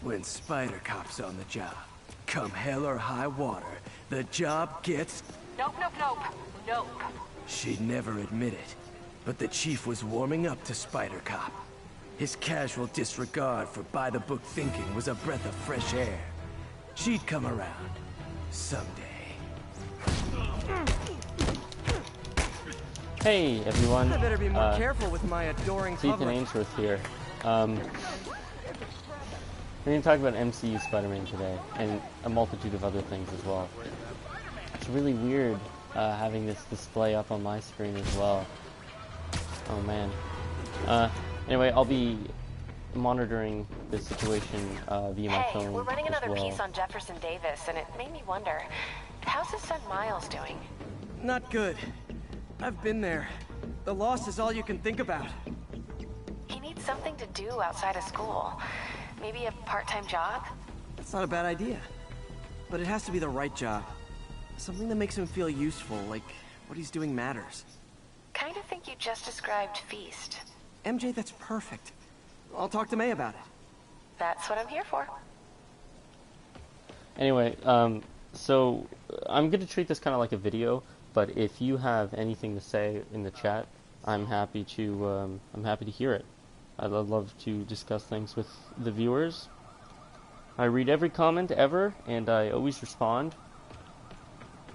When Spider Cop's on the job, come hell or high water, the job gets... Nope, nope, nope. Nope. She'd never admit it, but the chief was warming up to Spider Cop. His casual disregard for by-the-book thinking was a breath of fresh air. She'd come around. Someday. Hey everyone, I better be more careful with my adoring it's Ethan public. Ainsworth here. We're going to talk about MCU Spider-Man today, and a multitude of other things as well. It's really weird having this display up on my screen as well. Oh man. Anyway, I'll be monitoring the situation via my phone. Hey, we're running another well. piece on Jefferson Davis, and it made me wonder, how's his son Miles doing? Not good. I've been there. The loss is all you can think about. He needs something to do outside of school. Maybe a part-time job? That's not a bad idea. But it has to be the right job. Something that makes him feel useful, like what he's doing matters. Kind of think you just described Feast. MJ, that's perfect. I'll talk to May about it. That's what I'm here for. Anyway, so I'm going to treat this kind of like a video, but if you have anything to say in the chat, I'm happy to hear it. I'd love to discuss things with the viewers. I read every comment ever, and I always respond.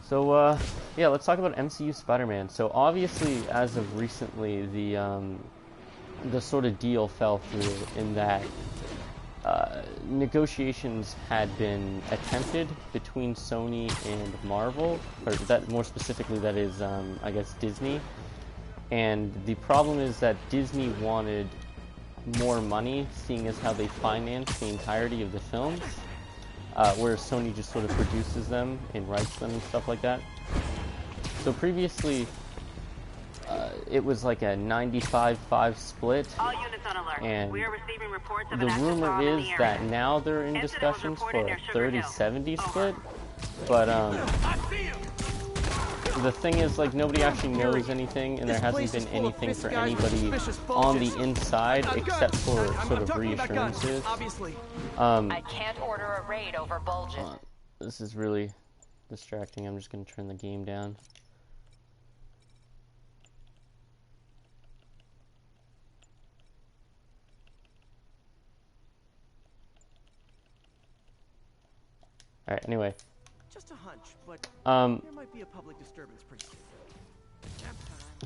So, yeah, let's talk about MCU Spider-Man. So, obviously, as of recently, the sort of deal fell through in that negotiations had been attempted between Sony and Marvel, or that more specifically, that is, I guess, Disney. And the problem is that Disney wanted more money, seeing as how they finance the entirety of the films, whereas Sony just sort of produces them and writes them and stuff like that. So previously, it was like a 95-5 split, All units on alert. and We are receiving reports of the an active rumor bomb in is the area. that now they're in Incident was discussions reported for near a Sugar Hill. 30-70 split, but the thing is, like, nobody actually knows anything, and there hasn't been anything for anybody on the inside except for sort of reassurances. I can't order a raid over bulges. This is really distracting. I'm just going to turn the game down. Alright, anyway. Just a hunch, but there might be a public disturbance pretty soon.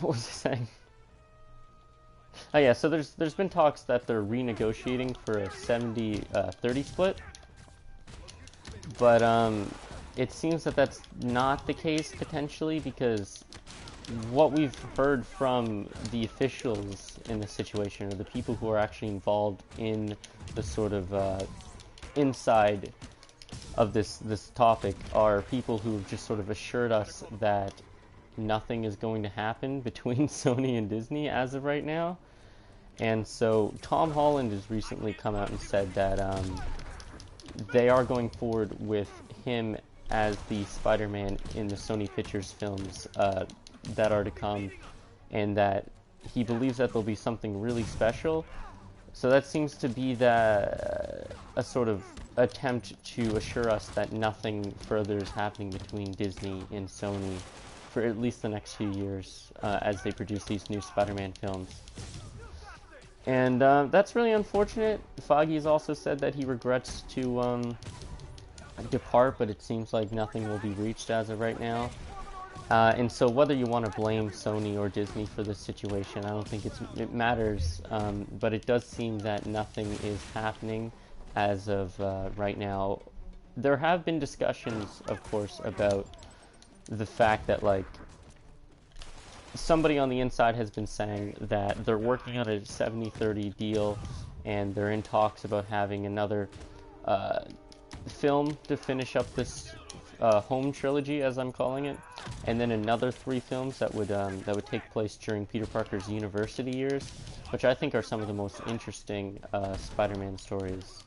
What was I saying? Oh yeah, so there's been talks that they're renegotiating for a 70-30 split, but it seems that that's not the case potentially, because what we've heard from the officials in the situation, or the people who are actually involved in the sort of inside of this topic, are people who've just sort of assured us that nothing is going to happen between Sony and Disney as of right now. And so Tom Holland has recently come out and said that they are going forward with him as the Spider-Man in the Sony Pictures films that are to come, and that he believes that there'll be something really special. So that seems to be a sort of attempt to assure us that nothing further is happening between Disney and Sony for at least the next few years as they produce these new Spider-Man films. And that's really unfortunate. Foggy has also said that he regrets to depart, but it seems like nothing will be reached as of right now. And so whether you want to blame Sony or Disney for this situation, I don't think it matters, but it does seem that nothing is happening as of right now. There have been discussions, of course, about the fact that, like, somebody on the inside has been saying that they're working on a 70-30 deal, and they're in talks about having another film to finish up this home trilogy, as I'm calling it, and then another 3 films that would take place during Peter Parker's university years, which I think are some of the most interesting Spider-Man stories.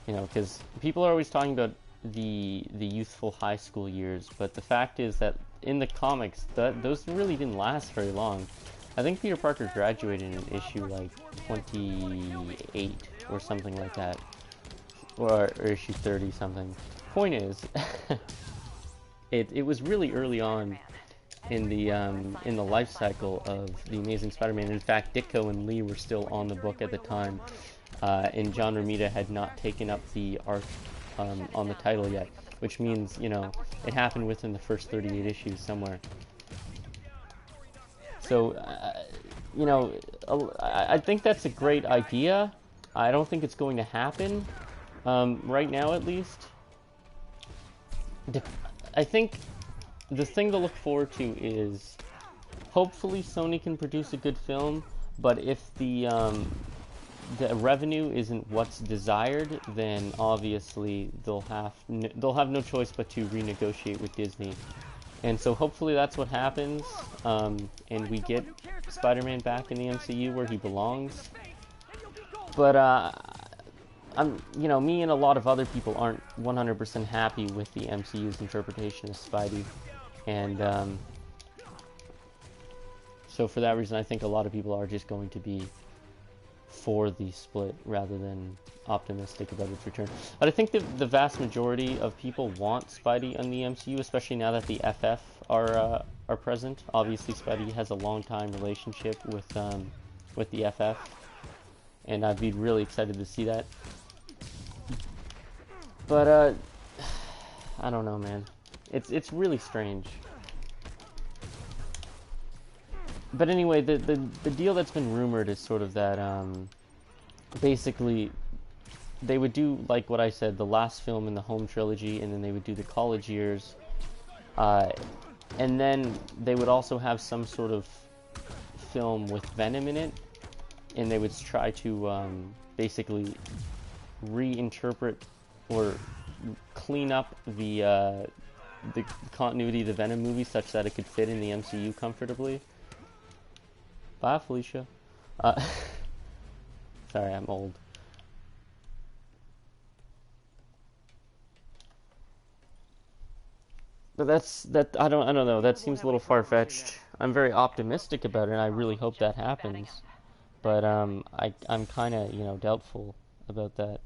You know, because people are always talking about the youthful high school years, but the fact is that in the comics, those really didn't last very long. I think Peter Parker graduated in issue like 28 or something like that. or issue 30 something. Point is, it was really early on in the life cycle of the Amazing Spider-Man. In fact, Ditko and Lee were still on the book at the time, and John Romita had not taken up the art on the title yet, which means, you know, it happened within the first 38 issues somewhere. So, you know, I think that's a great idea. I don't think it's going to happen, right now at least. I think the thing to look forward to is hopefully Sony can produce a good film, but if the revenue isn't what's desired, then obviously they'll have no choice but to renegotiate with Disney. And so hopefully that's what happens, and we get Spider-Man back in the MCU where he belongs. But you know, me and a lot of other people aren't 100% happy with the MCU's interpretation of Spidey, and so for that reason, I think a lot of people are just going to be for the split rather than optimistic about its return. But I think that the vast majority of people want Spidey in the MCU, especially now that the FF are present. Obviously, Spidey has a long-time relationship with the FF, and I'd be really excited to see that. But I don't know, man. It's really strange. But anyway, the deal that's been rumored is sort of that basically they would do, like what I said, the last film in the home trilogy, and then they would do the college years, and then they would also have some sort of film with Venom in it, and they would try to basically reinterpret or clean up the continuity of the Venom movie such that it could fit in the MCU comfortably. Bye, Felicia. Sorry, I'm old. But I don't know. That seems a little far-fetched. I'm very optimistic about it, and I really hope that happens. But I'm kind of, you know, doubtful about that.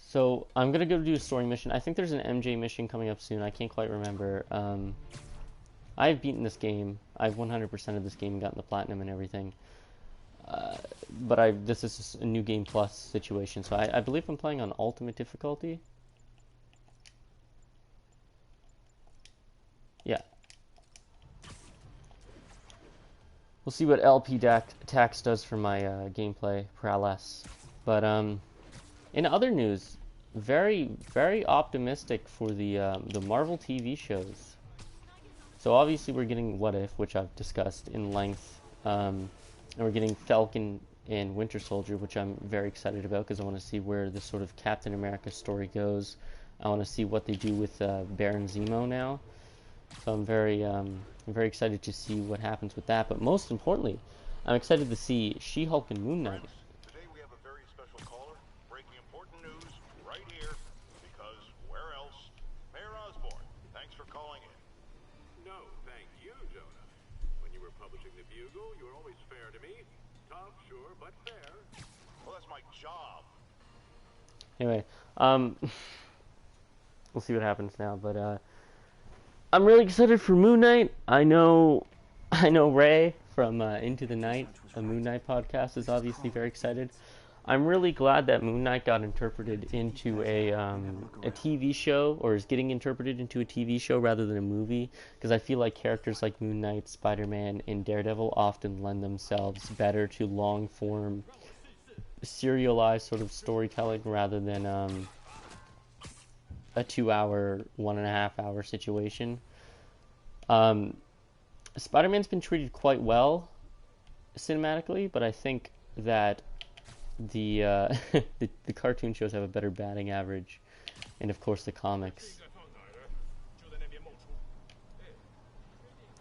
So I'm gonna go do a story mission. I think there's an MJ mission coming up soon. I can't quite remember. I've beaten this game. I've 100%ed this game and gotten the platinum and everything. But this is a new game plus situation. So I believe I'm playing on ultimate difficulty. Yeah. We'll see what LP tax does for my gameplay prowess. But in other news, very, very optimistic for the Marvel TV shows. So obviously we're getting What If, which I've discussed in length, and we're getting Falcon and Winter Soldier, which I'm very excited about because I want to see where this sort of Captain America story goes. I want to see what they do with Baron Zemo now. So I'm very excited to see what happens with that. But most importantly, I'm excited to see She-Hulk and Moon Knight. Anyway, we'll see what happens now, but I'm really excited for Moon Knight. I know Ray from Into the Night, the Moon Knight podcast, is obviously very excited. I'm really glad that Moon Knight got interpreted into a TV show, or is getting interpreted into a TV show rather than a movie, because I feel like characters like Moon Knight, Spider-Man, and Daredevil often lend themselves better to long-form serialized sort of storytelling rather than a 2-hour, 1.5-hour situation. Spider-Man's been treated quite well cinematically, but I think that the the cartoon shows have a better batting average, and of course the comics.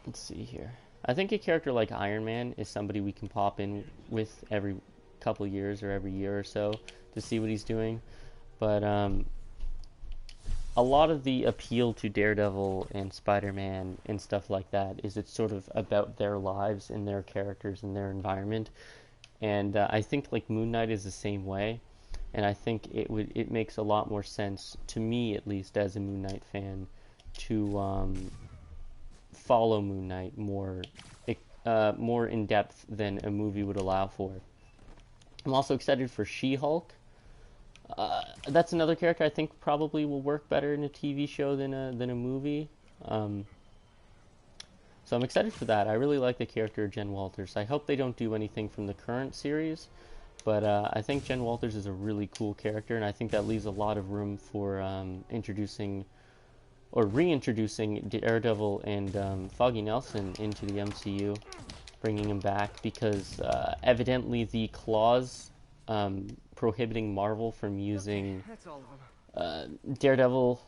Let's see here. I think a character like Iron Man is somebody we can pop in with every couple years or every year or so to see what he's doing, but a lot of the appeal to Daredevil and Spider-Man and stuff like that is it's sort of about their lives and their characters and their environment. And I think like Moon Knight is the same way. And I think it makes a lot more sense to me, at least as a Moon Knight fan, to follow Moon Knight more in depth than a movie would allow for. I'm also excited for She-Hulk. That's another character I think probably will work better in a TV show than a movie. So I'm excited for that. I really like the character of Jen Walters. I hope they don't do anything from the current series, but I think Jen Walters is a really cool character, and I think that leaves a lot of room for introducing or reintroducing Daredevil and Foggy Nelson into the MCU, bringing him back, because evidently the clause prohibiting Marvel from using Daredevil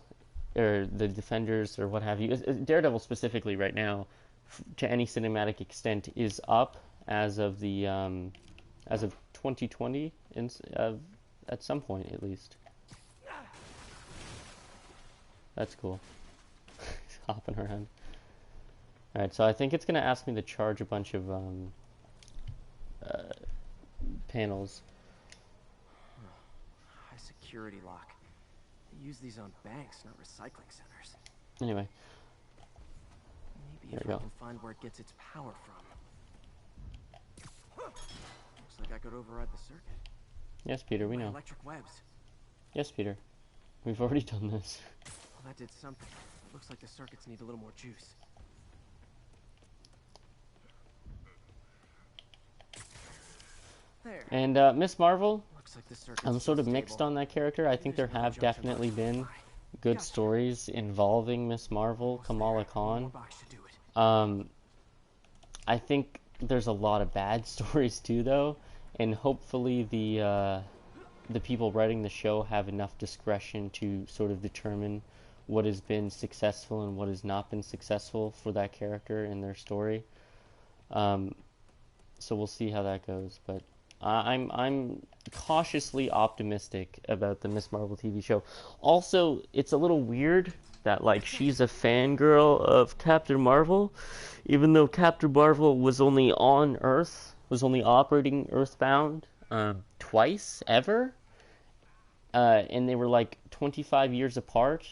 or the Defenders or what have you, Daredevil specifically right now, to any cinematic extent, is up as of the as of 2020 at some point at least. That's cool. Hopping around. Alright, so I think it's gonna ask me to charge a bunch of panels. High security lock. They use these on banks, not recycling centers. Anyway. Maybe if I can find where it gets its power from. Looks like I could override the circuit. Yes, Peter, we know. Electric webs. Yes, Peter. We've already done this. Well, that did something. Looks like the circuits need a little more juice. There. And Miss Marvel, Looks like the I'm sort of mixed on that character. I think there have definitely been good stories involving Miss Marvel, Kamala Khan. I think there's a lot of bad stories too, though, and hopefully the people writing the show have enough discretion to sort of determine what has been successful and what has not been successful for that character and their story. So we'll see how that goes, but I'm cautiously optimistic about the Miss Marvel TV show. Also, it's a little weird that like she's a fangirl of Captain Marvel, even though Captain Marvel was only on Earth, was only operating Earthbound twice ever, and they were like 25 years apart,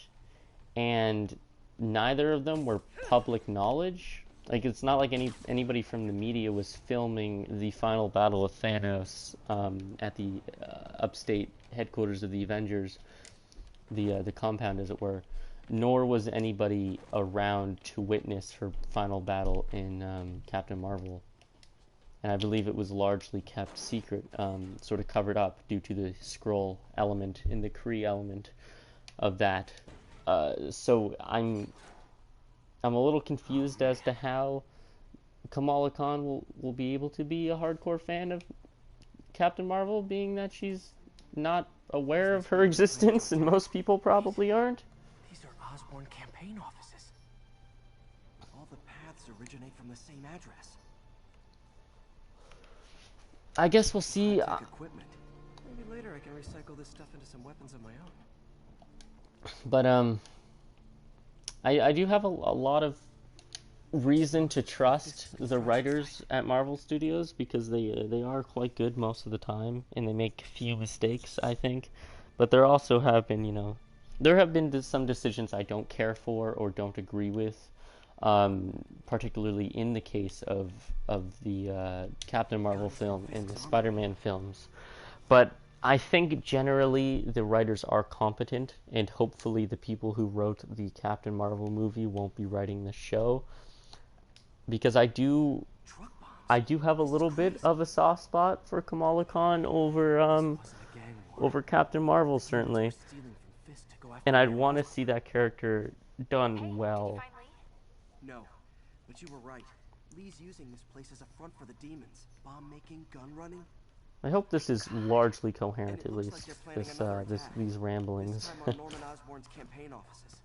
and neither of them were public knowledge. Like, it's not like anybody from the media was filming the final battle of Thanos at the upstate headquarters of the Avengers, the compound, as it were. Nor was anybody around to witness her final battle in Captain Marvel. And I believe it was largely kept secret, sort of covered up due to the Skrull element and the Kree element of that. So I'm a little confused as to how Kamala Khan will be able to be a hardcore fan of Captain Marvel, being that she's not aware of her existence, and most people probably aren't. These are Osborn campaign offices. All the paths originate from the same address. I guess we'll see. Equipment. Maybe later I can recycle this stuff into some weapons of my own. But I do have a lot of reason to trust the writers at Marvel Studios, because they are quite good most of the time, and they make few mistakes, I think. But there also have been, there have been some decisions I don't care for or don't agree with, particularly in the case of the Captain Marvel film and the Spider-Man films. But I think generally the writers are competent, and hopefully the people who wrote the Captain Marvel movie won't be writing the show, because I do have a little bit of a soft spot for Kamala Khan over Captain Marvel, certainly, and I'd want to see that character done well. No, but you were right. Lee's using this place as a front for the demons. Bomb making, gun running. I hope this is largely coherent, at least, these ramblings. This time on Norman Osborn's campaign offices.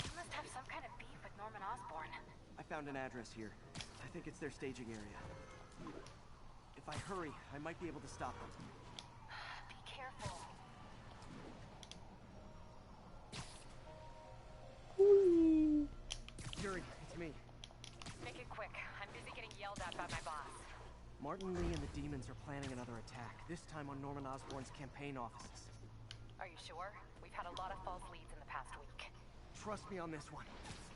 You must have some kind of beef with Norman Osborn. I found an address here. I think it's their staging area. If I hurry, I might be able to stop them. Be careful. yelled at by my boss. Martin Lee and the demons are planning another attack, this time on Norman Osborn's campaign offices. Are you sure? We've had a lot of false leads in the past week. Trust me on this one.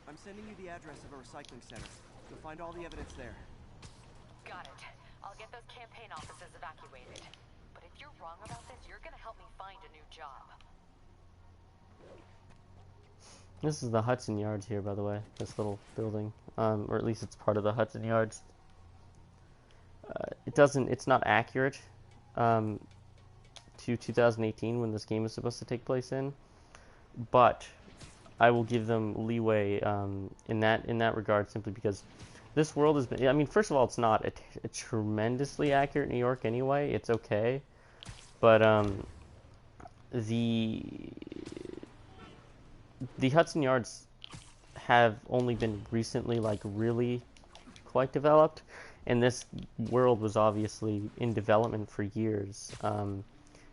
I'm sending you the address of a recycling center. You'll find all the evidence there. Got it. I'll get those campaign offices evacuated. But if you're wrong about this, you're gonna help me find a new job. This is the Hudson Yards here, by the way. This little building, or at least it's part of the Hudson Yards. It's not accurate to 2018 when this game is supposed to take place in, but I will give them leeway in that regard, simply because this world has been. I mean, first of all, it's not a tremendously accurate New York anyway. It's okay, but the Hudson Yards have only been recently, like, really quite developed, and this world was obviously in development for years.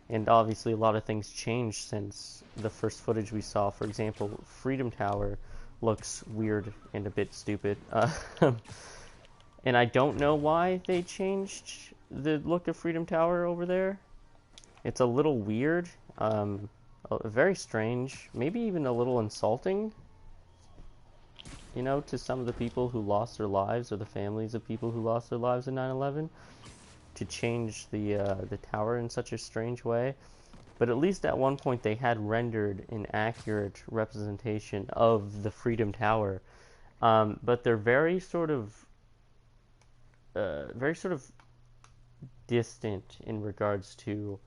And obviously a lot of things changed since the first footage we saw. For example, Freedom Tower looks weird and a bit stupid. And I don't know why they changed the look of Freedom Tower over there. It's a little weird, very strange, maybe even a little insulting, you know, to some of the people who lost their lives, or the families of people who lost their lives in 9/11. To change the tower in such a strange way. But at least at one point they had rendered an accurate representation of the Freedom Tower. But they're very sort of distant in regards to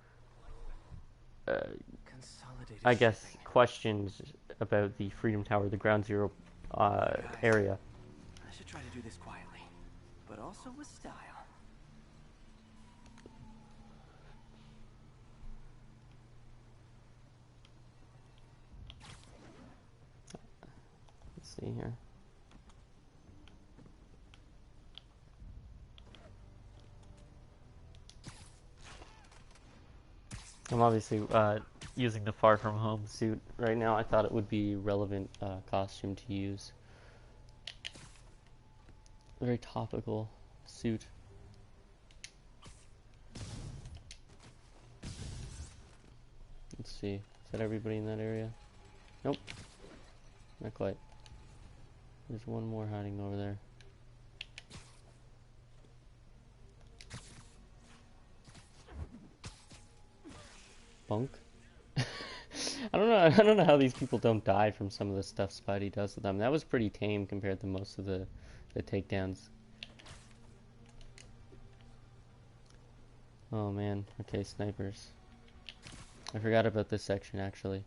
I guess questions about the Freedom Tower, the Ground Zero area. I should try to do this quietly, but also with style. See here. I'm obviously using the Far From Home suit right now. I thought it would be relevant costume to use. Very topical suit. Let's see. Is that everybody in that area? Nope. Not quite. There's one more hiding over there. Bunk? I don't know how these people don't die from some of the stuff Spidey does to them. That was pretty tame compared to most of the takedowns. Oh man, okay, snipers. I forgot about this section actually.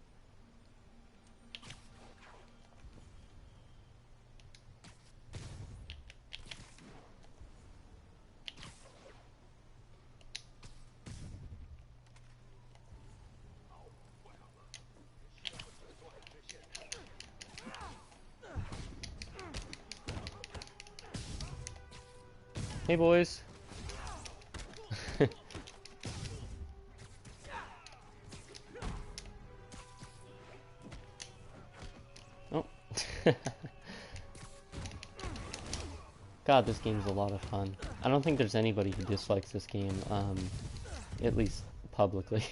Hey boys. Oh. God, this game's a lot of fun. I don't think there's anybody who dislikes this game, at least publicly.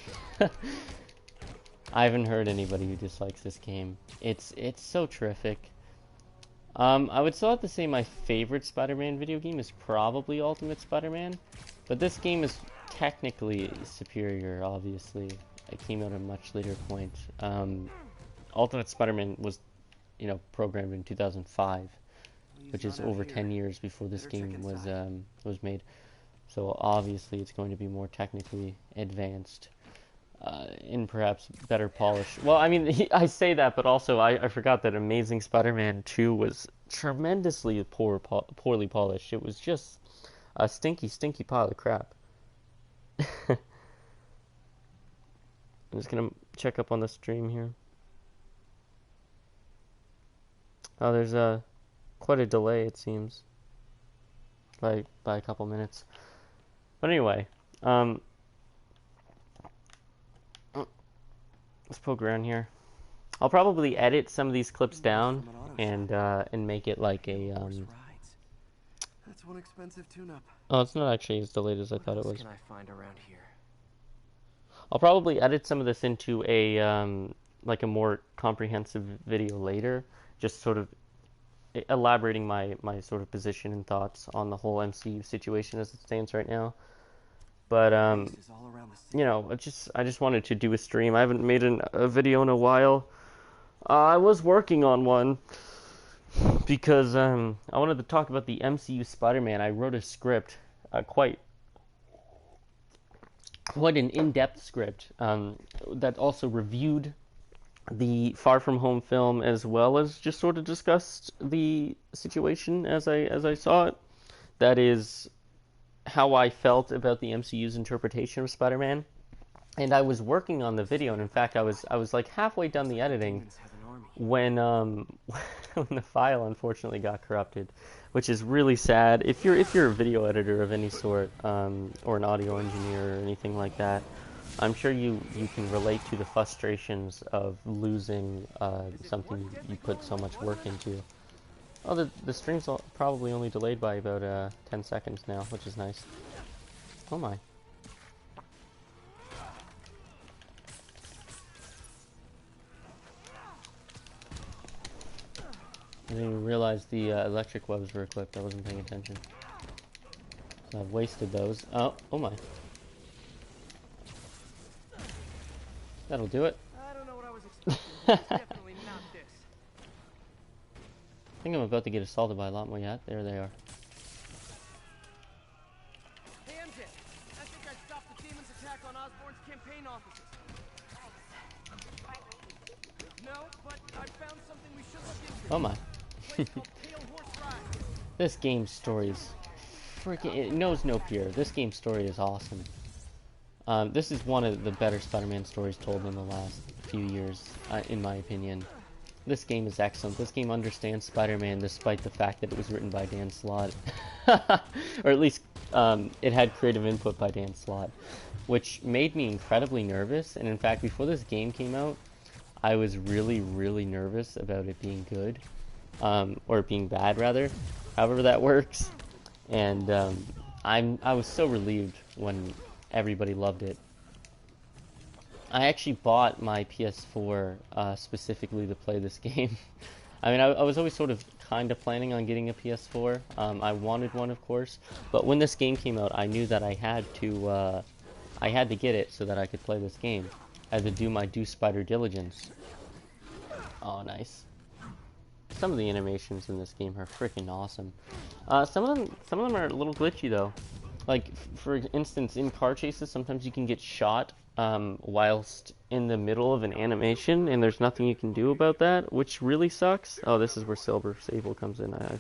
I haven't heard anybody who dislikes this game. It's so terrific. I would still have to say my favorite Spider-Man video game is probably Ultimate Spider-Man, but this game is technically superior, obviously. It came out at a much later point. Ultimate Spider-Man was, programmed in 2005, which is over 10 years before this game was made. So obviously it's going to be more technically advanced. And perhaps better polished. Well, I mean, I say that, but also I forgot that Amazing Spider-Man 2 was tremendously poorly polished. It was just a stinky pile of crap. I'm just gonna check up on the stream here. Oh, there's quite a delay, it seems, by a couple minutes. But anyway, let's poke around here. I'll probably edit some of these clips down and make it like a That's one expensive tune-up. Oh, it's not actually as delayed as I thought it What was. else can I find around here? I'll probably edit some of this into a like a more comprehensive video later, just sort of elaborating my sort of position and thoughts on the whole MCU situation as it stands right now. But Places all around the city. you know, I just wanted to do a stream. I haven't made a video in a while. I was working on one because I wanted to talk about the MCU Spider-Man. I wrote a script, quite an in-depth script that also reviewed the Far From Home film as well as just sort of discussed the situation as I saw it. That is how I felt about the MCU's interpretation of Spider-Man. And I was working on the video, and in fact, I was like halfway done the editing Demons have an army. when when the file unfortunately got corrupted, which is really sad. If you're a video editor of any sort, or an audio engineer or anything like that, I'm sure you can relate to the frustrations of losing something you put so much work into. Oh, the stream's probably only delayed by about 10 seconds now, which is nice. Oh my. I didn't even realize the electric webs were equipped. I wasn't paying attention. So I've wasted those. Oh my. That'll do it. I don't know what I was expecting. It's definitely not this. I think I'm about to get assaulted by a lot more yet. There they are. Hey, MJ. I think I stopped the demon's attack on Osborn's campaign offices. No, but I found something we should look into. Oh my. A place called Pale Horse Ride. This game's story is freaking... It knows no fear. This game's story is awesome. This is one of the better Spider-Man stories told in the last few years, in my opinion. This game is excellent. This game understands Spider-Man despite the fact that it was written by Dan Slott. Or at least it had creative input by Dan Slott, which made me incredibly nervous. And in fact, before this game came out, I was really, really nervous about it being good. Or it being bad, rather. However that works. And I was so relieved when everybody loved it. I actually bought my PS4 specifically to play this game. I mean, I was always sort of kind of planning on getting a PS4. I wanted one, of course, but when this game came out, I knew that I had to get it so that I could play this game. I had to do my due spider diligence. Oh, nice. Some of the animations in this game are freaking awesome. Some of them are a little glitchy though. Like, for instance, in car chases, sometimes you can get shot whilst in the middle of an animation, and there's nothing you can do about that, which really sucks. Oh, this is where Silver Sable comes in. I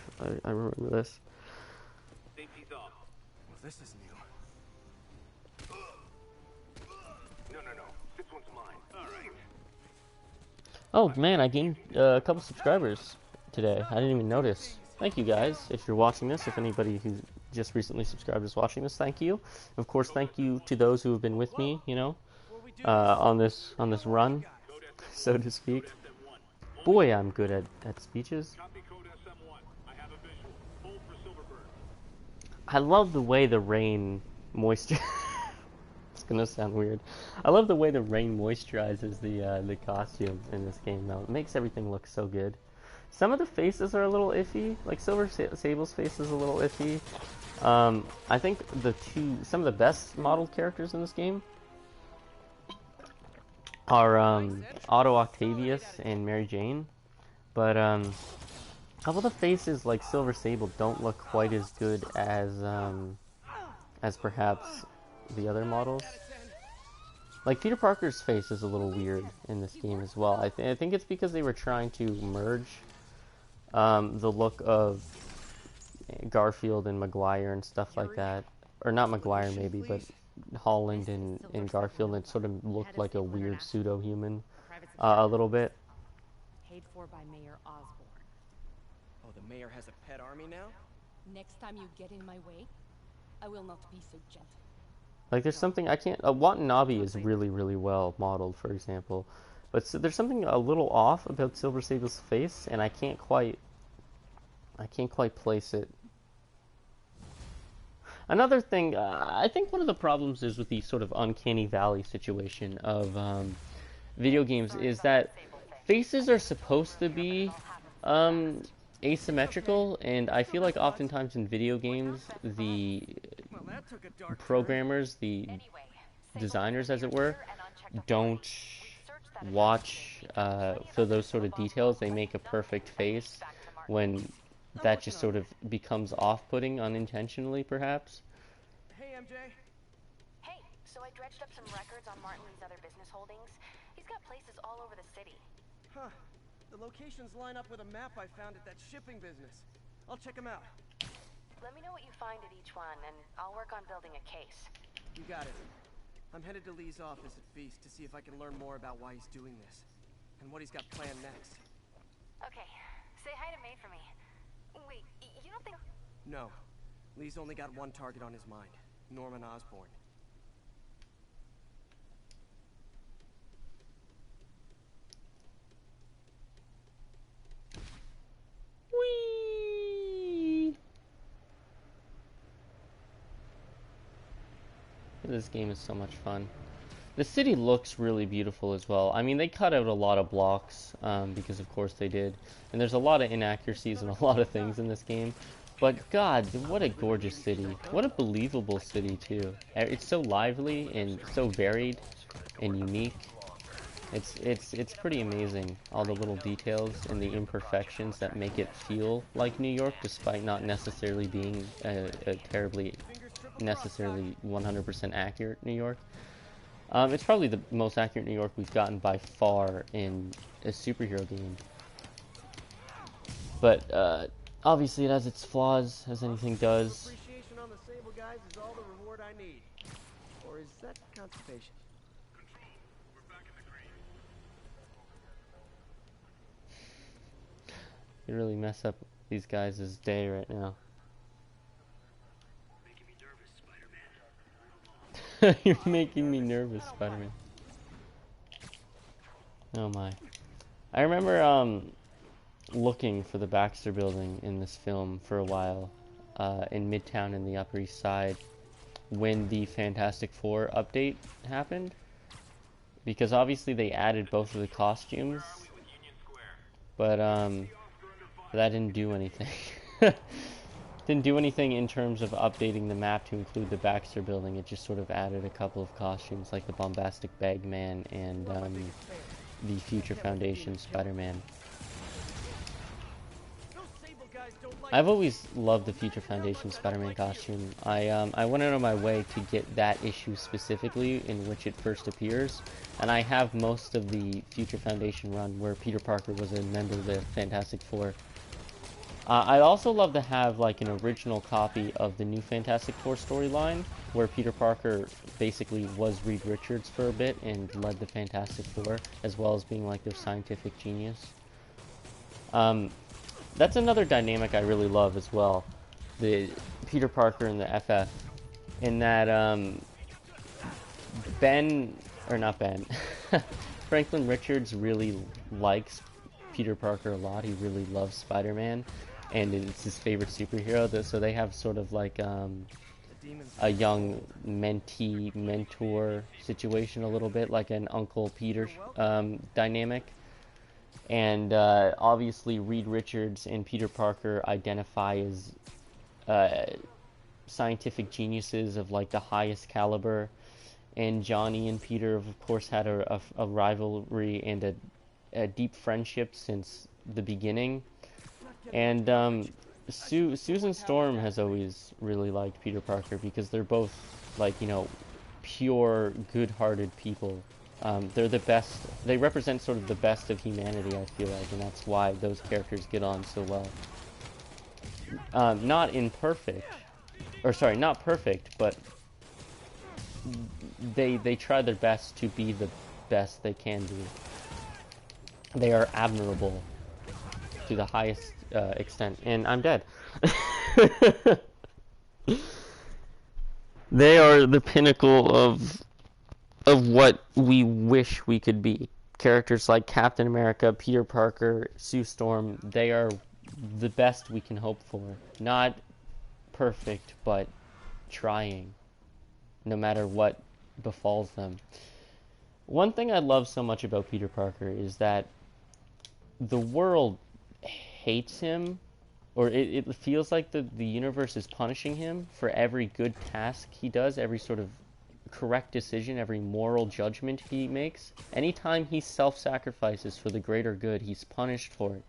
remember this. Well, this is new. No. This one's mine. All right. Oh man, I gained a couple subscribers today. I didn't even notice. Thank you guys. If you're watching this, if anybody who just recently subscribed is watching this, thank you. Of course, thank you to those who have been with me, you know, on this run, so to speak. Boy, I'm good at speeches. I love the way the rain moisture. It's gonna sound weird. I love the way the rain moisturizes the costume in this game. Though it makes everything look so good. Some of the faces are a little iffy. Like Silver Sable's face is a little iffy. I think some of the best modeled characters in this game are Otto Octavius and Mary Jane, but some of the faces like Silver Sable don't look quite as good as perhaps the other models. Like Peter Parker's face is a little weird in this game as well. I think it's because they were trying to merge the look of Garfield and Maguire and stuff like that, or not Maguire maybe, but Holland and Garfield. It sort of looked like a weird pseudo-human a little bit. Paid for by Mayor Osborn. Oh, the mayor has a pet army now? Next time you get in my way, I will not be so gentle. Like there's something I can't. Watanabe is really, really well modeled, for example, but there's something a little off about Silver Sable's face, and I can't quite place it Another thing, I think one of the problems is with the sort of uncanny valley situation of video games is that faces are supposed to be asymmetrical, and I feel like oftentimes in video games, the programmers, the designers, as it were, don't watch for those sort of details. They make a perfect face when that just sort of becomes off-putting unintentionally, perhaps. Hey, MJ. Hey, so I dredged up some records on Martin Lee's other business holdings. He's got places all over the city. Huh. The locations line up with a map I found at that shipping business. I'll check them out. Let me know what you find at each one, and I'll work on building a case. You got it. I'm headed to Lee's office at Feast to see if I can learn more about why he's doing this. And what he's got planned next. Okay, say hi to May for me. Wait, you don't think... No. Lee's only got one target on his mind. Norman Osborn. Whee! This game is so much fun. The city looks really beautiful as well. I mean, they cut out a lot of blocks, because of course they did. And there's a lot of inaccuracies and a lot of things in this game. But God, what a gorgeous city. What a believable city, too. It's so lively and so varied and unique. It's pretty amazing, all the little details and the imperfections that make it feel like New York, despite not necessarily being a terribly, necessarily 100% accurate New York. It's probably the most accurate New York we've gotten by far in a superhero game. But obviously it has its flaws, as anything does. Appreciation on the Sable guys is all the reward I need. Or is that constipation? You really mess up these guys' day right now. You're making me nervous, Spider-Man. Oh my. I remember looking for the Baxter Building in this film for a while, in Midtown in the Upper East Side, when the Fantastic Four update happened. Because obviously they added both of the costumes, but that didn't do anything. Didn't do anything in terms of updating the map to include the Baxter Building. It just sort of added a couple of costumes, like the Bombastic Bagman and the Future Foundation Spider-Man. I've always loved the Future Foundation Spider-Man costume. I went out of my way to get that issue specifically in which it first appears, and I have most of the Future Foundation run where Peter Parker was a member of the Fantastic Four. I'd also love to have like an original copy of the new Fantastic Four storyline, where Peter Parker basically was Reed Richards for a bit and led the Fantastic Four, as well as being like their scientific genius. That's another dynamic I really love as well, the Peter Parker and the FF, in that Franklin Richards really likes Peter Parker a lot. He really loves Spider-Man, and it's his favorite superhero. So they have sort of like a young mentee-mentor situation, a little bit like an Uncle Peter dynamic. And obviously Reed Richards and Peter Parker identify as scientific geniuses of like the highest caliber, and Johnny and Peter of course had a rivalry and a deep friendship since the beginning. And Susan Storm has always really liked Peter Parker because they're both, like, you know, pure good-hearted people. They're the best. They represent sort of the best of humanity, I feel like, and that's why those characters get on so well. Not perfect, but they try their best to be the best they can be. They are admirable to the highest extent, and I'm dead. They are the pinnacle of what we wish we could be. Characters like Captain America, Peter Parker, Sue Storm, they are the best we can hope for. Not perfect, but trying, no matter what befalls them. One thing I love so much about Peter Parker is that the world hates him, or it feels like the universe is punishing him for every good task he does, every sort of correct decision, every moral judgment he makes. Anytime he self-sacrifices for the greater good, he's punished for it.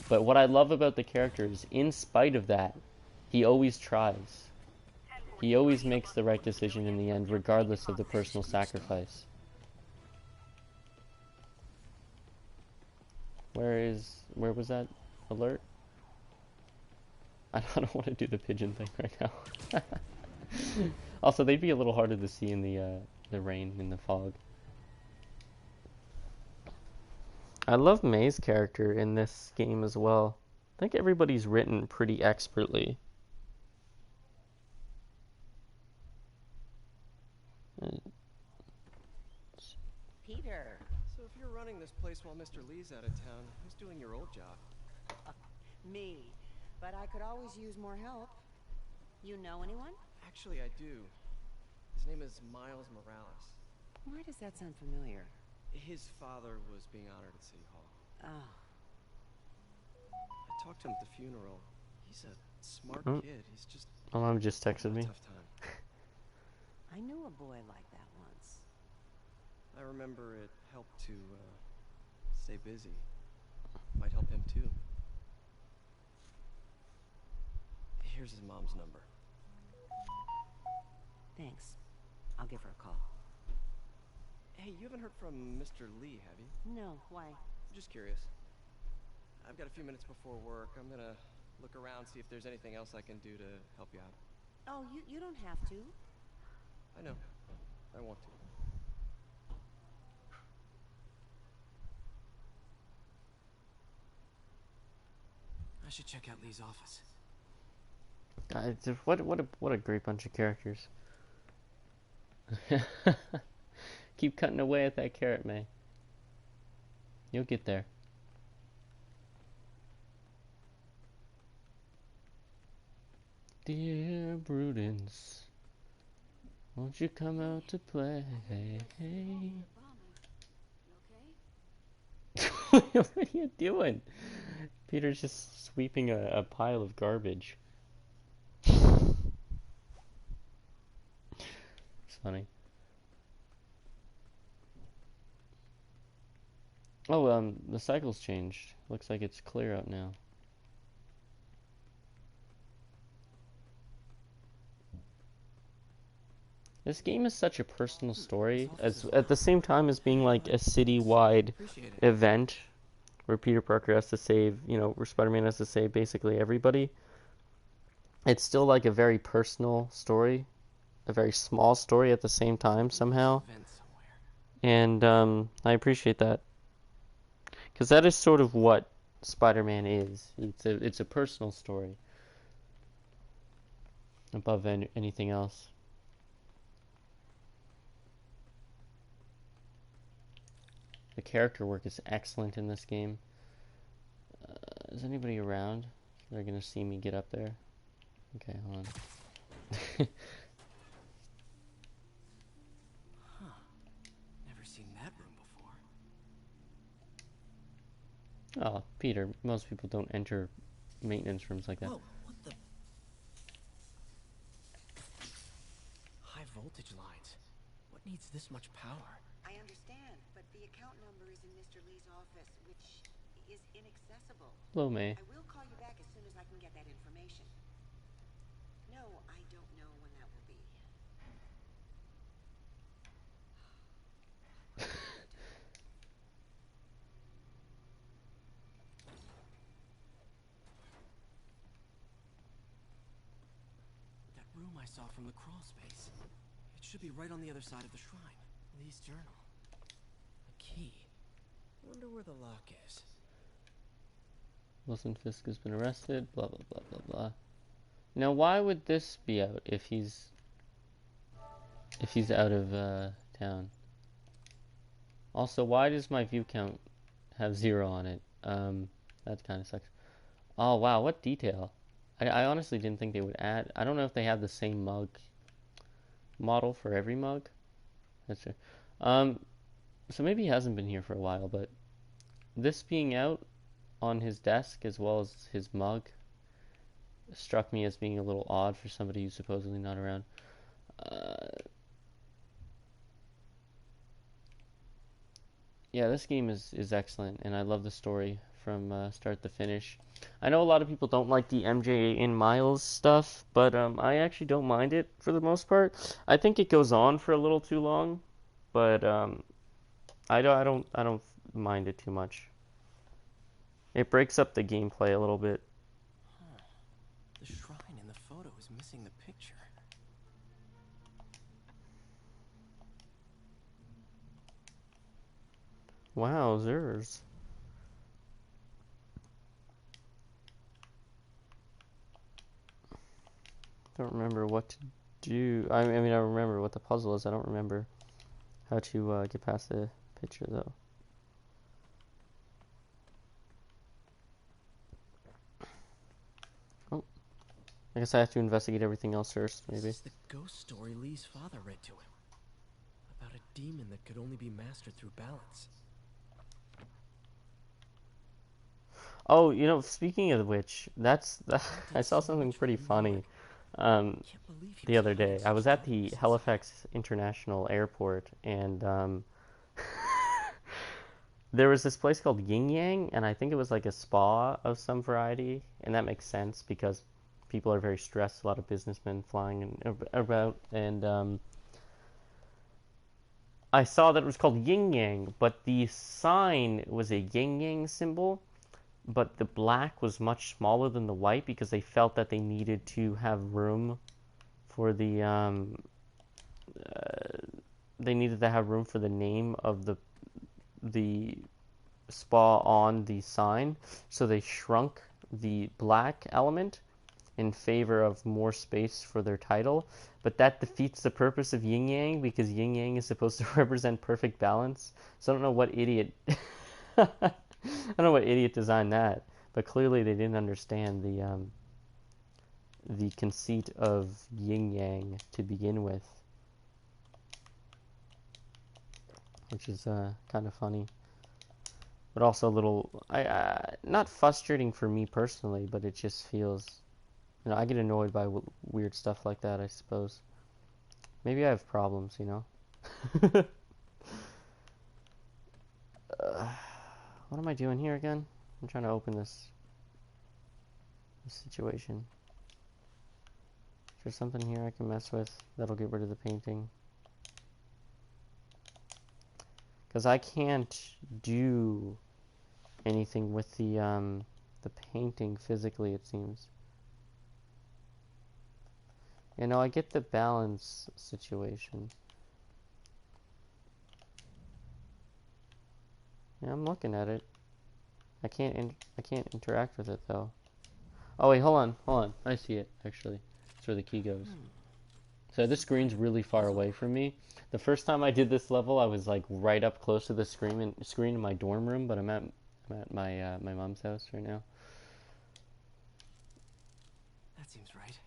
But what I love about the character is, in spite of that, he always tries. He always makes the right decision in the end, regardless of the personal sacrifice. Where was that alert? I don't want to do the pigeon thing right now. Also, they'd be a little harder to see in the rain, in the fog. I love May's character in this game as well. I think everybody's written pretty expertly. Peter. So if you're running this place while Mr. Lee's out of town, who's doing your old job? Me. But I could always use more help. You know anyone? Actually, I do. His name is Miles Morales. Why does that sound familiar? His father was being honored at City Hall. Oh. I talked to him at the funeral. He's a smart kid. He's just... My mom just texted me. Tough time. I knew a boy like that once. I remember it helped to stay busy. Might help him too. Here's his mom's number. Thanks. I'll give her a call. Hey, you haven't heard from Mr. Lee, have you? No, why? Just curious. I've got a few minutes before work. I'm gonna look around, see if there's anything else I can do to help you out. Oh, you don't have to. I know. I want to. I should check out Lee's office. What a great bunch of characters. Keep cutting away at that carrot, May. You'll get there. Dear Prudence, won't you come out to play? What are you doing? Peter's just sweeping a pile of garbage. It's funny. Oh, the cycle's changed. Looks like it's clear out now. This game is such a personal story, as at the same time as being like a city-wide event where Peter Parker has to save, where Spider-Man has to save basically everybody. It's still like a very personal story, a very small story at the same time somehow. And I appreciate that. Because that is sort of what Spider-Man is. It's a personal story above anything else. The character work is excellent in this game. Is anybody around? They're gonna see me get up there. Okay, hold on. Huh. Never seen that room before. Oh, Peter, most people don't enter maintenance rooms like that. Whoa, what the? High voltage lines. What needs this much power? I understand, but the account number is in Mr. Lee's office, which is inaccessible. Hello, May. I will call you back as soon as I can get that information. No, I don't know when that will be. That room I saw from the crawl space. It should be right on the other side of the shrine. Lee's journal. A key. Wonder where the lock is. Wilson Fisk has been arrested, blah blah blah blah blah. Now why would this be out if he's out of town? Also, why does my view count have 0 on it? That kind of sucks. Oh wow, what detail. I honestly didn't think they would add. I don't know if they have the same mug model for every mug. That's true. So maybe he hasn't been here for a while, but this being out on his desk as well as his mug struck me as being a little odd for somebody who's supposedly not around. Yeah, this game is excellent, and I love the story from start to finish. I know a lot of people don't like the MJ and Miles stuff, but I actually don't mind it for the most part. I think it goes on for a little too long, but I don't mind it too much. It breaks up the gameplay a little bit. Huh. The shrine in the photo is missing the picture. Wowzers. Don't remember what to do. I mean, I remember what the puzzle is. I don't remember how to get past the picture, though. Oh, I guess I have to investigate everything else first, maybe. This is the ghost story Lee's father read to him. About a demon that could only be mastered through balance. Oh, you know, speaking of which, I saw something pretty funny the other day. I was at the Halifax International Airport, and there was this place called Yin Yang, and I think it was like a spa of some variety, and that makes sense because people are very stressed. A lot of businessmen flying about, and I saw that it was called Yin Yang, but the sign was a Yin Yang symbol, but the black was much smaller than the white because they felt that they needed to have room for the they needed to have room for the name of the spa on the sign, so they shrunk the black element in favor of more space for their title. But that defeats the purpose of yin yang because yin yang is supposed to represent perfect balance. So I don't know what idiot I don't know what idiot designed that, but clearly they didn't understand the conceit of yin yang to begin with, which is kind of funny, but also a little not frustrating for me personally, but it just feels, you know, I get annoyed by weird stuff like that, I suppose. Maybe I have problems, you know. What am I doing here again? I'm trying to open this situation. Is there something here I can mess with that'll get rid of the painting? Because I can't do anything with the painting physically, it seems. You know, I get the balance situation. Yeah, I'm looking at it. I can't interact with it though. Oh wait, hold on. I see it actually. That's where the key goes. So this screen's really far away from me. The first time I did this level, I was like right up close to the screen in my dorm room, but I'm at my my mom's house right now. That seems right.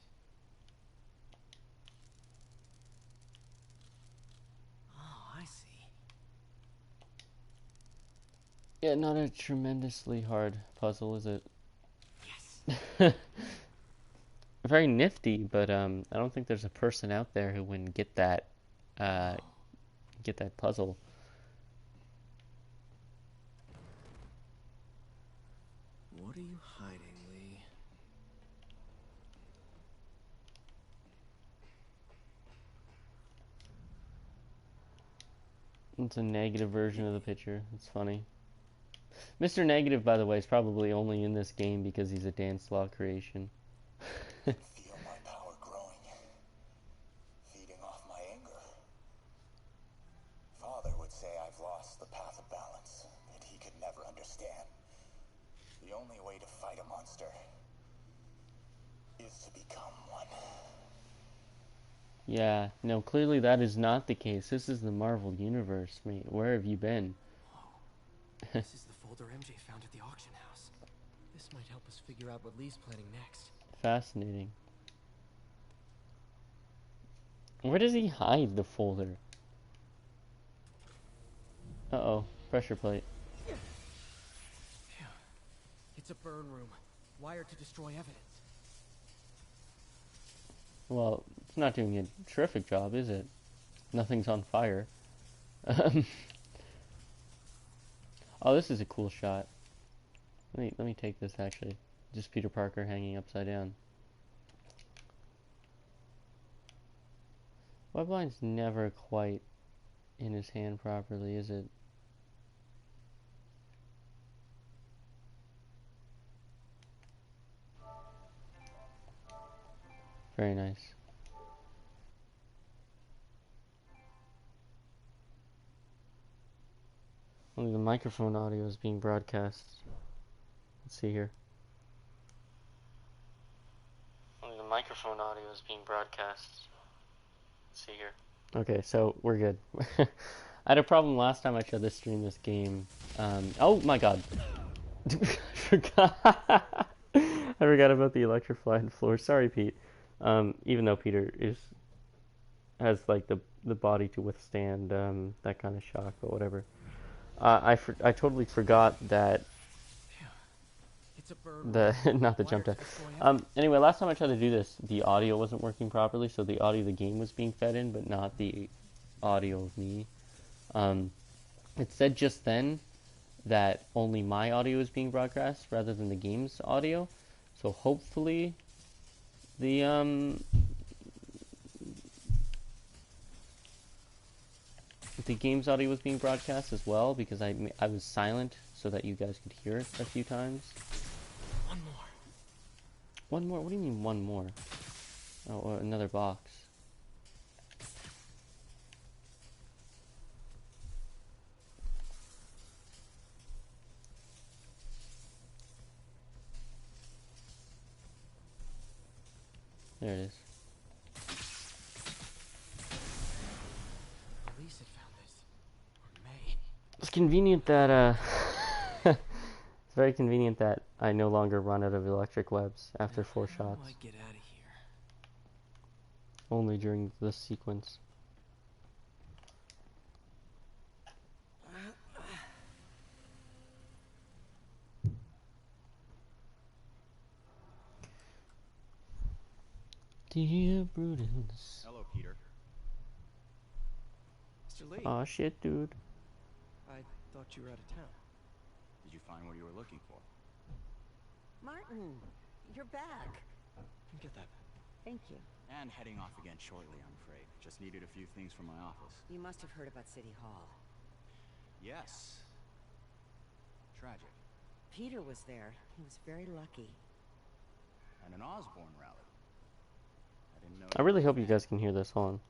Oh, I see. Yeah, not a tremendously hard puzzle, is it? Yes. Very nifty, but I don't think there's a person out there who wouldn't get that puzzle. What are you hiding, Lee? It's a negative version of the picture. It's funny. Mr. Negative, by the way, is probably only in this game because he's a Dan Slaw creation. Feel my power growing, feeding off my anger. Father would say I've lost the path of balance, that he could never understand. The only way to fight a monster is to become one. Yeah, no, clearly that is not the case. This is the Marvel Universe, mate. Where have you been? This is the folder MJ found at the auction house. This might help us figure out what Lee's planning next. Fascinating. Where does he hide the folder? Uh-oh. Pressure plate. Phew. It's a burn room, wired to destroy evidence. Well, it's not doing a terrific job, is it? Nothing's on fire. Oh, this is a cool shot. Let me take this, actually. Just Peter Parker hanging upside down. Webline's never quite in his hand properly, is it? Very nice. Only the microphone audio is being broadcast. Let's see here. Only the microphone audio is being broadcast. Let's see here. Okay, so we're good. I had a problem last time I tried to stream this game. Oh my god. I forgot. I forgot about the electrified floor. Sorry, Pete. Even though Peter has like the body to withstand that kind of shock, but whatever. I totally forgot that not the jump test. Anyway, last time I tried to do this, the audio wasn't working properly, so the audio of the game was being fed in, but not the audio of me. It said just then that only my audio is being broadcast rather than the game's audio, so hopefully the game's audio was being broadcast as well, because I was silent so that you guys could hear it a few times. One more. One more? What do you mean one more? Oh, another box. There it is. Police had found this. Or May. It's convenient that, it's very convenient that I no longer run out of electric webs after 4 shots. How do I get out of here? Only during this sequence. Dear Prudence. Hello, Peter. Mr. Lee, Aw, shit, dude. I thought you were out of town. Did you find what you were looking for? Martin, you're back. Get that. Thank you. And heading off again shortly, I'm afraid. Just needed a few things from my office. You must have heard about City Hall. Yes. Tragic. Peter was there. He was very lucky. And an Osborn rally. I didn't know. I really hope you guys can hear this. Hold on.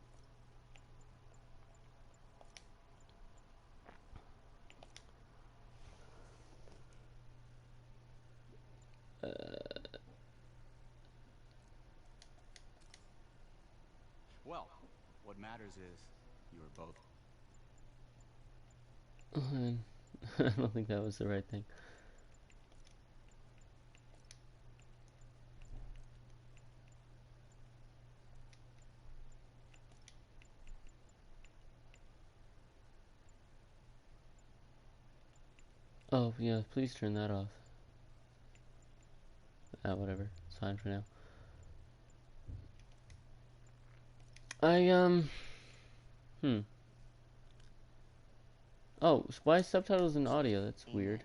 Well, what matters is you were both. I don't think that was the right thing. Oh, yeah, please turn that off. Whatever. It's fine for now. Oh, why subtitles in audio? That's weird.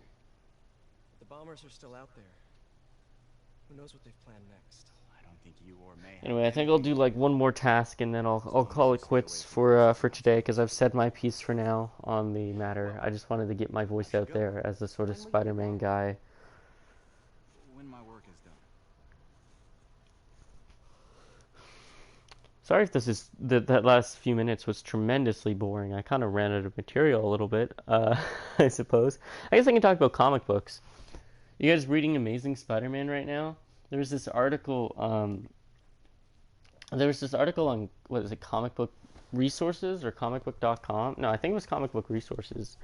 The bombers are still out there. Who knows what they've planned next? I don't think you or May. Anyway, I think I'll do like one more task and then I'll call it quits for today, because I've said my piece for now on the matter. I just wanted to get my voice out there as the sort of Spider-Man guy. When my work is done. Sorry if this is that last few minutes was tremendously boring. I kind of ran out of material a little bit, I suppose. I guess I can talk about comic books. You guys reading Amazing Spider-Man right now? There was this article. There was this article on, what is it, Comic Book Resources or comicbook.com? No, I think it was Comic Book Resources,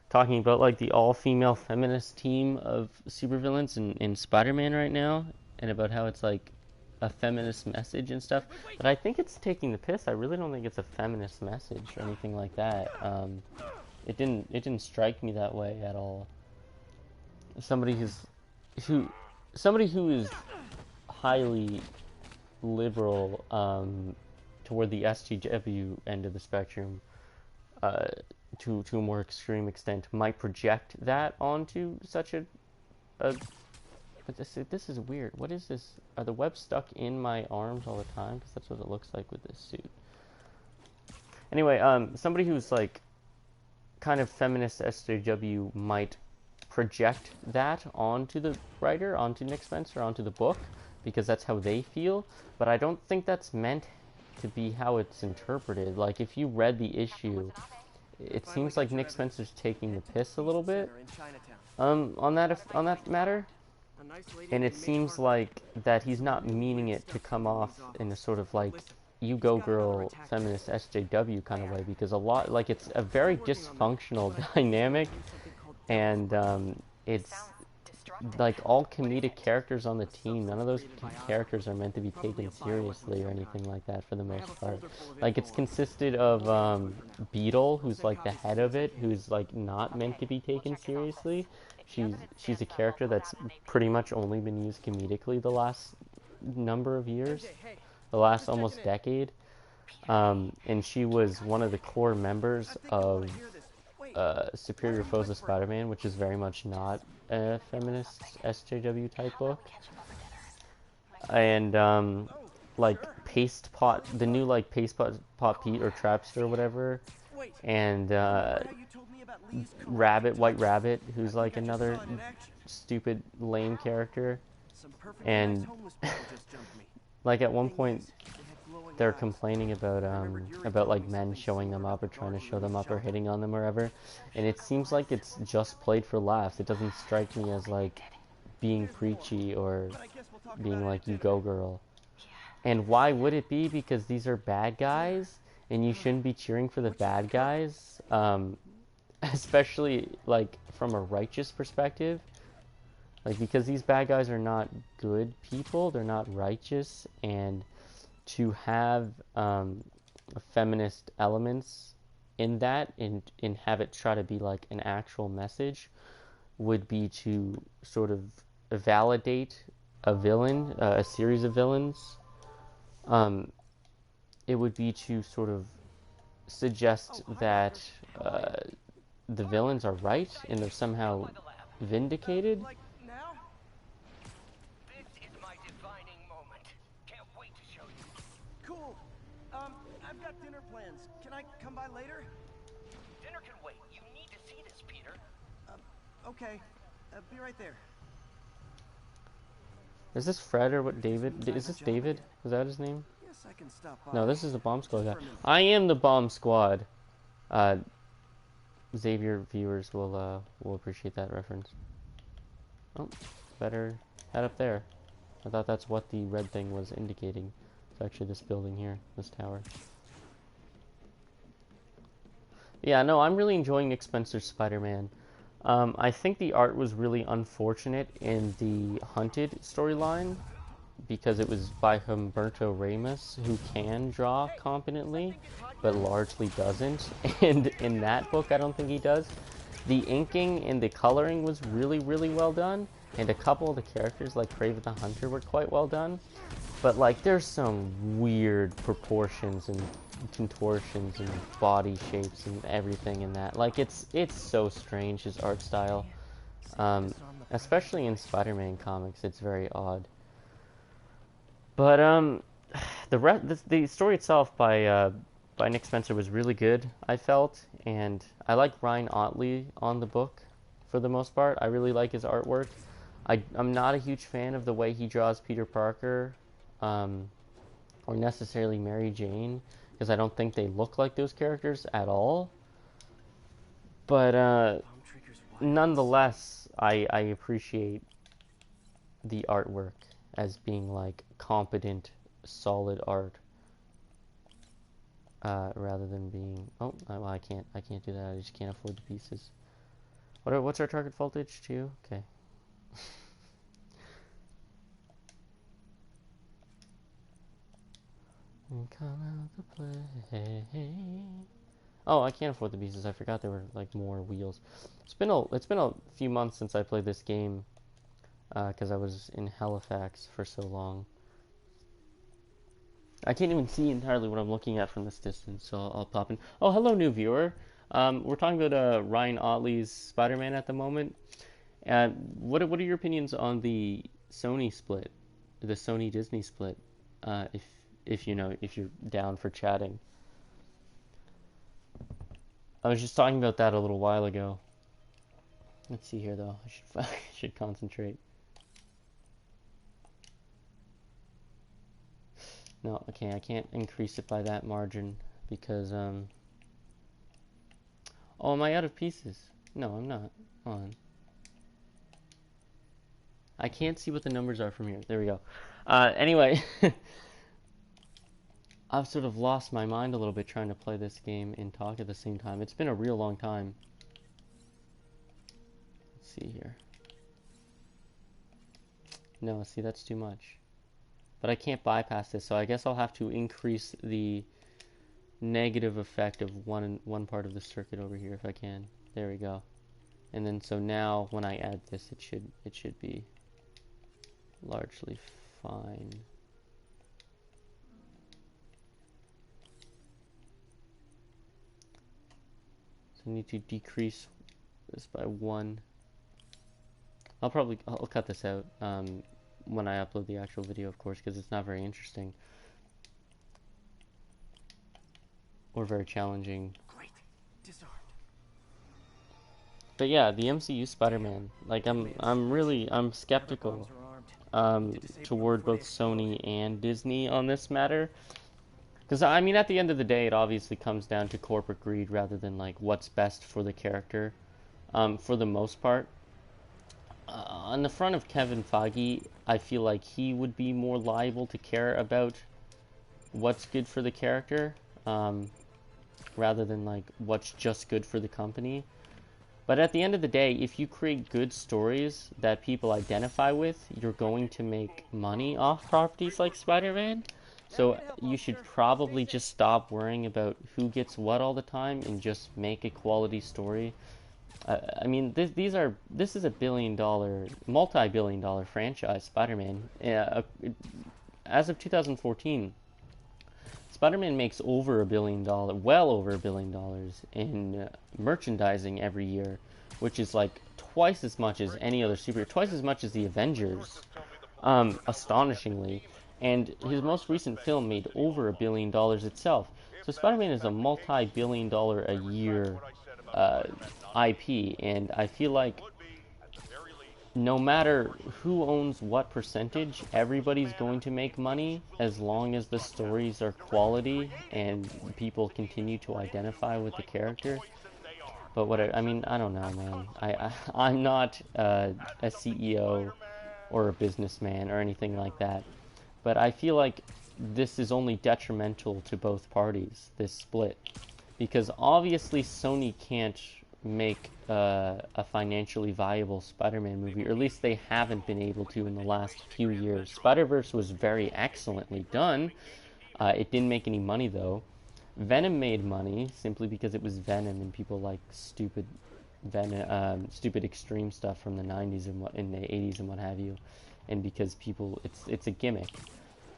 talking about like the all-female feminist team of supervillains in Spider-Man right now, and about how it's like a feminist message and stuff, but I think it's taking the piss. I really don't think it's a feminist message or anything like that. It didn't strike me that way at all. Somebody who is highly liberal toward the SJW end of the spectrum, to a more extreme extent, might project that onto such a but this is weird. What is this? Are the webs stuck in my arms all the time? Because that's what it looks like with this suit. Anyway, somebody who's like kind of feminist SJW might project that onto the writer, onto Nick Spencer, onto the book, because that's how they feel. But I don't think that's meant to be how it's interpreted. Like, if you read the issue, it seems like Nick Spencer's taking the piss a little bit on that matter. And it seems like that he's not meaning it to come off in a sort of like, you go girl feminist SJW kind of way, because a lot, like, it's a very dysfunctional dynamic, and it's like all comedic characters on the team. None of those characters are meant to be taken seriously or anything like that for the most part. Like, it's consisted of Beetle, who's like the head of it, who's like not meant to be taken seriously. She's a character that's pretty much only been used comedically the last number of years, the last almost decade, and she was one of the core members of Superior Foes of Spider-Man, which is very much not a feminist SJW type book. And like the new like Paste Pot Pete or Trapster or whatever, and White Rabbit, who's like another stupid lame character, and like at one point they're complaining about like men showing them up or trying to show them up or hitting on them or whatever, and it seems like it's just played for laughs. It doesn't strike me as like being preachy or being like, you go girl. And why would it be? Because these are bad guys and you shouldn't be cheering for the bad guys, especially like from a righteous perspective, like, because these bad guys are not good people, they're not righteous, and to have feminist elements in that and have it try to be like an actual message would be to sort of validate a villain, a series of villains. It would be to sort of suggest that the villains are right and they're somehow vindicated. I've got dinner plans. Can I come by later? Dinner can wait. You need to see this, Peter. Okay. Be right there. Is this Fred or what? David? Is this David? Is that his name? Yes, I can stop by. No, this is the Bomb Squad guy. I am the Bomb Squad. Xavier viewers will appreciate that reference. Oh, better head up there. I thought that's what the red thing was indicating. It's actually this building here, this tower. Yeah, no, I'm really enjoying Nick Spencer's Spider-Man. I think the art was really unfortunate in the Hunted storyline, because it was by Humberto Ramos, who can draw competently, but largely doesn't. And in that book, I don't think he does. The inking and the coloring was really, really well done, and a couple of the characters, like Kraven the Hunter, were quite well done. But like, there's some weird proportions and contortions and body shapes and everything in that. Like, it's so strange, his art style. Especially in Spider-Man comics, it's very odd. But the story itself by Nick Spencer was really good, I felt, and I like Ryan Ottley on the book for the most part. I really like his artwork. I'm not a huge fan of the way he draws Peter Parker, or necessarily Mary Jane, because I don't think they look like those characters at all. But nonetheless, I appreciate the artwork as being like competent, solid art, rather than being, well, I can't do that. I just can't afford the pieces. What's our target voltage? 2? Okay. Come out to play. Oh, I can't afford the pieces. I forgot there were like more wheels. It's been a few months since I played this game, because I was in Halifax for so long. I can't even see entirely what I'm looking at from this distance, so I'll pop in. Oh, hello, new viewer. We're talking about Ryan Otley's Spider-Man at the moment. What are your opinions on the Sony split, the Sony Disney split? If you're down for chatting. I was just talking about that a little while ago. Let's see here, though. I should concentrate. No, okay, I can't increase it by that margin because oh, am I out of pieces? No, I'm not. Hold on. I can't see what the numbers are from here. There we go. Anyway, I've sort of lost my mind a little bit trying to play this game and talk at the same time. It's been a real long time. Let's see here. No, see, that's too much. But I can't bypass this, so I guess I'll have to increase the negative effect of one part of the circuit over here if I can. There we go. And then so now when I add this, it should be largely fine. So I need to decrease this by 1. I'll cut this out when I upload the actual video, of course, because it's not very interesting or very challenging. Great. Disarmed. But yeah, the MCU Spider-Man, like I'm skeptical toward both Sony and Disney on this matter. Because, I mean, at the end of the day, it obviously comes down to corporate greed rather than, like, what's best for the character, for the most part. On the front of Kevin Feige, I feel like he would be more liable to care about what's good for the character, rather than, like, what's just good for the company. But at the end of the day, if you create good stories that people identify with, you're going to make money off properties like Spider-Man. So you should probably just stop worrying about who gets what all the time and just make a quality story. I mean, this is a multi-billion-dollar franchise, Spider-Man. As of 2014, Spider-Man makes over $1 billion, well over $1 billion in merchandising every year, which is like twice as much as any other superhero, twice as much as the Avengers, astonishingly. And his most recent film made over $1 billion itself. So Spider-Man is a multi-billion-dollar a year IP, and I feel like no matter who owns what percentage, everybody's going to make money as long as the stories are quality and people continue to identify with the character. But I mean, I don't know, man. I'm not a CEO or a businessman or anything like that. But I feel like this is only detrimental to both parties, this split. Because obviously Sony can't make a financially viable Spider-Man movie, or at least they haven't been able to in the last few years. Spider-Verse was very excellently done. It didn't make any money, though. Venom made money simply because it was Venom, and people like stupid extreme stuff from the 90s and in the 80s and what have you, and because it's a gimmick.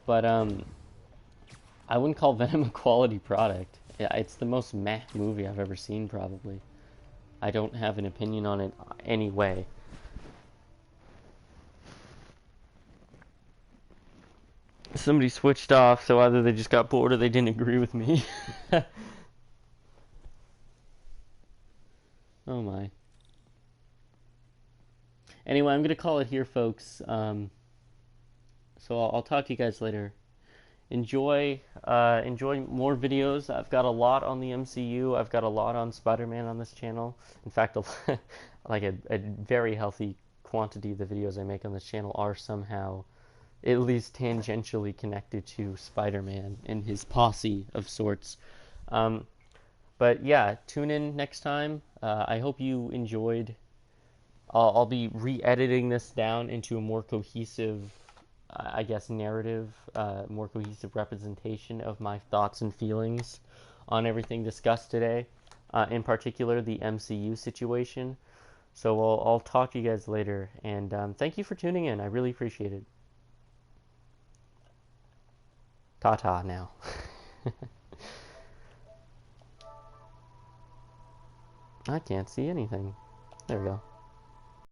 But I wouldn't call Venom a quality product. It's the most meh movie I've ever seen, probably. I don't have an opinion on it anyway. Somebody switched off, so either they just got bored or they didn't agree with me. Oh my. Anyway, I'm going to call it here, folks. So I'll talk to you guys later. Enjoy more videos. I've got a lot on the MCU. I've got a lot on Spider-Man on this channel. In fact, like a very healthy quantity of the videos I make on this channel are somehow at least tangentially connected to Spider-Man and his posse of sorts. But yeah, tune in next time. I hope you enjoyed. I'll be re-editing this down into a more cohesive I guess, narrative, more cohesive representation of my thoughts and feelings on everything discussed today, in particular the MCU situation. So I'll talk to you guys later, and thank you for tuning in. I really appreciate it. Ta-ta now. I can't see anything. There we go.